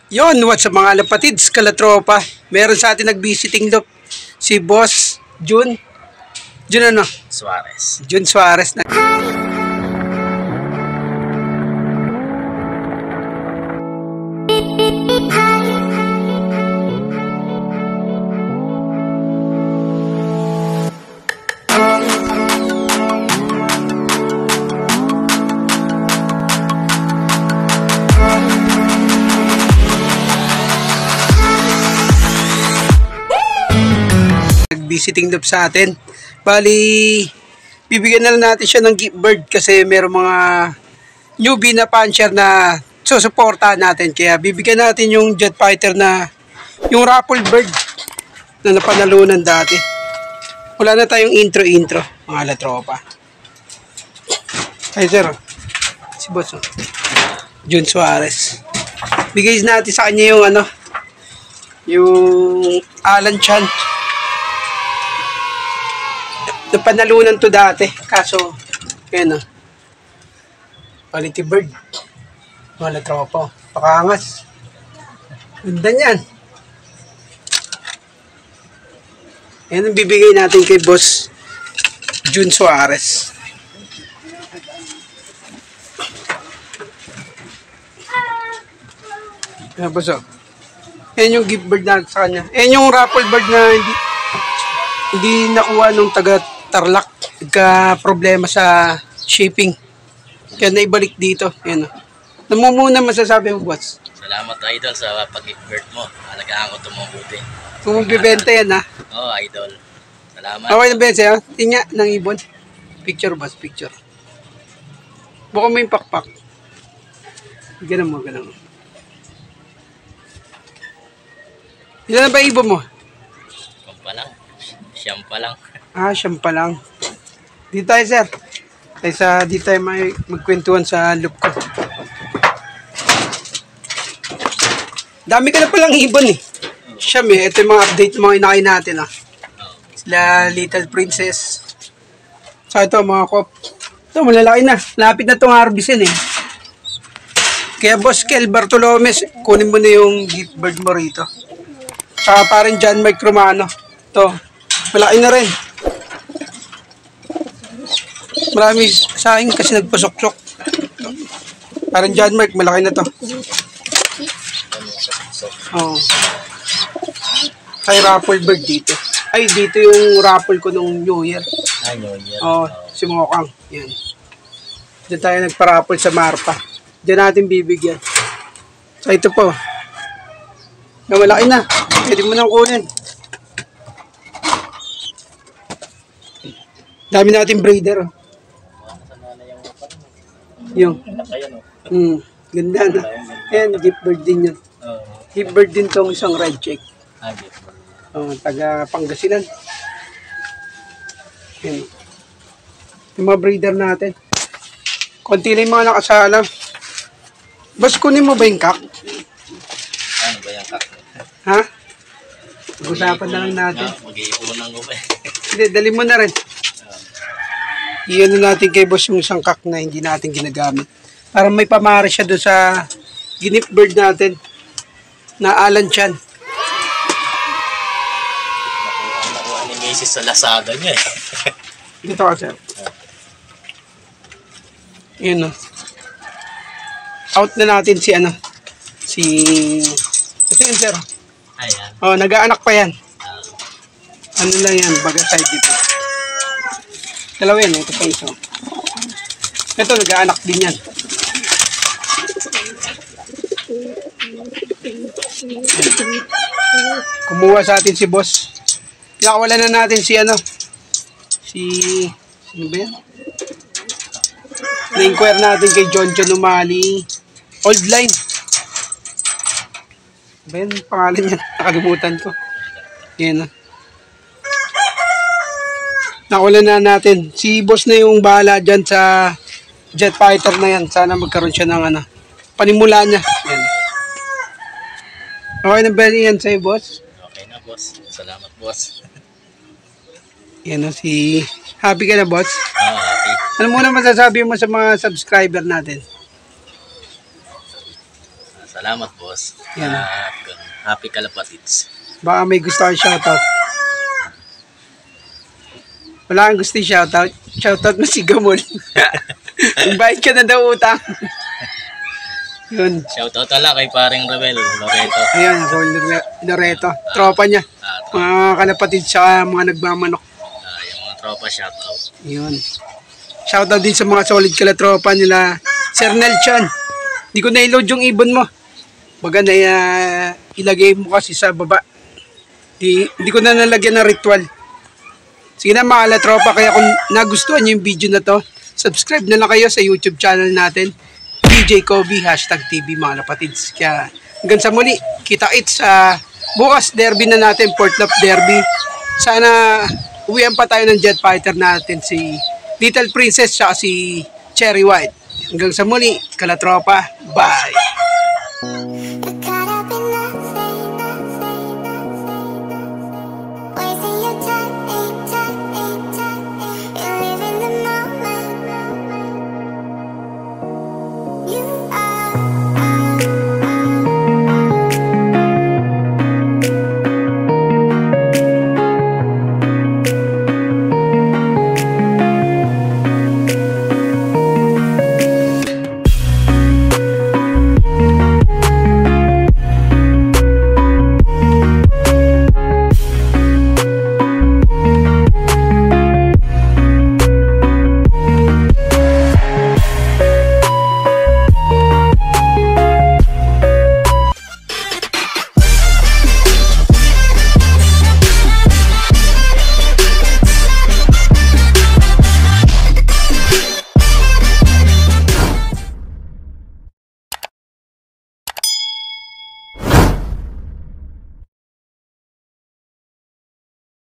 Yon, what's up mga lapatids, kalatropa. Meron sa atin nag-visiting doc, si Boss Jun. Jun ano? Suarez. Jun Suarez na. Visiting doon sa atin. Bali, bibigyan na lang natin siya ng gift bird kasi meron mga newbie na puncher na susuportahan natin. Kaya bibigyan natin yung jet fighter na yung raffle bird na napanalunan dati. Wala na tayong intro mga latropa. Ay sir, si Boss Jun Suarez. Bigay natin sa kanya yung ano, yung Alan Chan. Napanalunan to dati, kaso yan quality bird, mga tropa, pakangas, ganda yan. Yan ang bibigay natin kay Boss Jun Suarez. Yan boss, yan yung gift bird natin sa kanya. Yan yung raffle bird na hindi nakuha nung taga Tarlac, nagka problema sa shipping. Kaya naibalik dito. Yan. Namumuna masasabi mo, boss. Salamat idol sa pag-gift mo. Alagaan ko ito mabuti. Kung magbibenta yan ha. Oo, idol. Salamat. Okay na benta yan. Tingnan ng ibon. Picture, boss. Picture. Buka mo yung pakpak. Ganun mo, ganun mo. Ilan na ba ibon mo? Siyam pa lang. Siyam pa lang. Dito tayo, sir. Dito tayo may magkwentuhan sa loop ko. Dami ka na palang ibon eh. Siyam eh. Ito yung mga update mga inakain natin Sila Little Princess. So ito mga kop. Ito malalaki na. Lapit na itong harvestin eh. Kaya Boss Kel Bartolomes, kunin mo na yung gift bird mo rito. Saka parang John Mike Romano. Ito. Malaki na rin. Marami sa akin kasi nagpasok-sok. Parang John Mark, malaki na to. Oh. Kay raffle bird dito. Ay, dito yung raffle ko nung New Year. New Year. Oh, si Mokang. Yan. Diyan tayo nagpa-raffle sa Marpa. Diyan natin bibigyan. So, ito po. Na malaki na. Pwede mo nang kunin. Dami natin breeder. Yung. Ganda na. Ayan, gift bird din yun. Gift bird din tong isang red check. Taga Pangasinan. Ayan. Yung mga breeder natin. Konti lang yung mga nakasala. Bas, kunin mo ba yung kak? Ano ba yung kak? Ha? Usapan na lang natin. Mag-iipunan ko ba eh. Hindi, dali mo na rin. Iyan natin kay boss yung isang kak na hindi natin ginagamit. Para may pamari siya doon sa gift bird natin na Alan Chan. Nakuha ni Macy's sa Lazada niya eh. Dito ka, sir. Yun out na natin si ito yun, sir. Ayan. Nag-aanak pa yan. Ano lang yan, baga side dito. Dalawa yan, ito pa isa. Ito, nag-aanak din yan. Kumuha sa atin si boss. Pinakawalan na natin si ano ba yan? Na-inquire natin kay John Umali. Old line. Ba yan, pangalan yan? Nakalimutan ko. Yan Nakuha na natin. Si boss na yung bahala dyan sa jet fighter na yan. Sana magkaroon siya ng panimula niya. Yan. Okay na ba yan sa'yo, boss? Okay na, boss. Salamat, boss. Yan si... Happy ka na, boss? Happy. Ano muna masasabi mo sa mga subscriber natin? Salamat, boss. Yan. At happy kalapatids. Baka may gusto kang shoutout. Wala kang gusto yung shoutout. Shoutout mo si Gamol. Invite ka na daw utang. Yun. Shoutout ala kay paring Rebel Loreto. Ayan, Raul Loreto. Tropa niya. Mga kalapatid siya, mga nagmamanok. Yung mga tropa, shoutout. Yun. Shoutout din sa mga solid kalatropa nila. Sir Nelchan. Hindi ko na-load yung ibon mo. Baga na ilagay mo kasi sa baba. Hindi ko na nalagyan ng ritual. Sige na mga kalatropa, kaya kung nagustuhan niyo yung video na to, subscribe na lang kayo sa YouTube channel natin. DJ Kobe, #TV mga kapatids. Kaya hanggang sa muli, kita-its sa bukas derby na natin, Port Love Derby. Sana uwian pa tayo ng jet fighter natin, si Little Princess at si Cherry White. Hanggang sa muli, kalatropa, bye!